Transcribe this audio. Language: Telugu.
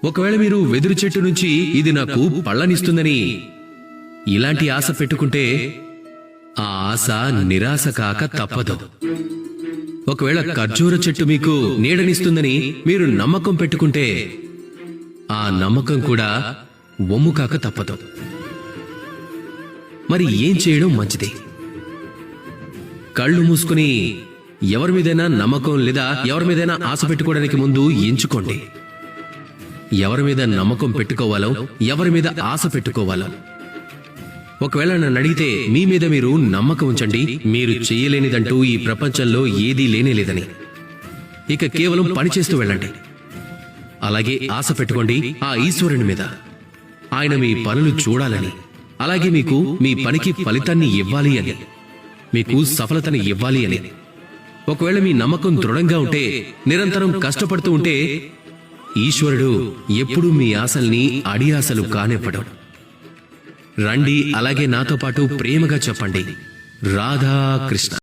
ఒకవేళ మీరు వెదురు చెట్టు నుంచి ఇది నాకు పళ్ళనిస్తుందని ఇలాంటి ఆశ పెట్టుకుంటే ఆ ఆశ నిరాశ కాక తప్పదు. ఒకవేళ ఖర్జూర చెట్టు మీకు నీడనిస్తుందని మీరు నమ్మకం పెట్టుకుంటే ఆ నమ్మకం కూడా వమ్ము కాక తప్పదు. మరి ఏం చేయడం మంచిది? కళ్ళు మూసుకుని ఎవరి మీదైనా నమ్మకం లేదా ఎవరి మీదైనా ఆశ పెట్టుకోవడానికి ముందు ఎంచుకోండి. ఎవరి మీద నమ్మకం పెట్టుకోవాలో, ఎవరి మీద ఆశ పెట్టుకోవాలో. ఒకవేళ నన్ను అడిగితే మీ మీద మీరు నమ్మకం ఉంచండి. మీరు చేయలేనిదంటూ ఈ ప్రపంచంలో ఏదీ లేనేలేదని. ఇక కేవలం పని చేస్తూ వెళ్ళండి. అలాగే ఆశ పెట్టుకోండి ఆ ఈశ్వరుని మీద. ఆయన మీ పనులు చూడాలని, అలాగే మీకు మీ పనికి ఫలితాన్ని ఇవ్వాలి అని, మీకు సఫలతని ఇవ్వాలి అని. ఒకవేళ మీ నమ్మకం దృఢంగా ఉంటే, నిరంతరం కష్టపడుతూ ఉంటే, ఈశ్వరుడు ఎప్పుడూ మీ ఆశల్ని అడియాసలు కానివ్వడం. రండి, అలాగే నాతో పాటు ప్రేమగా చెప్పండి, రాధాకృష్ణ.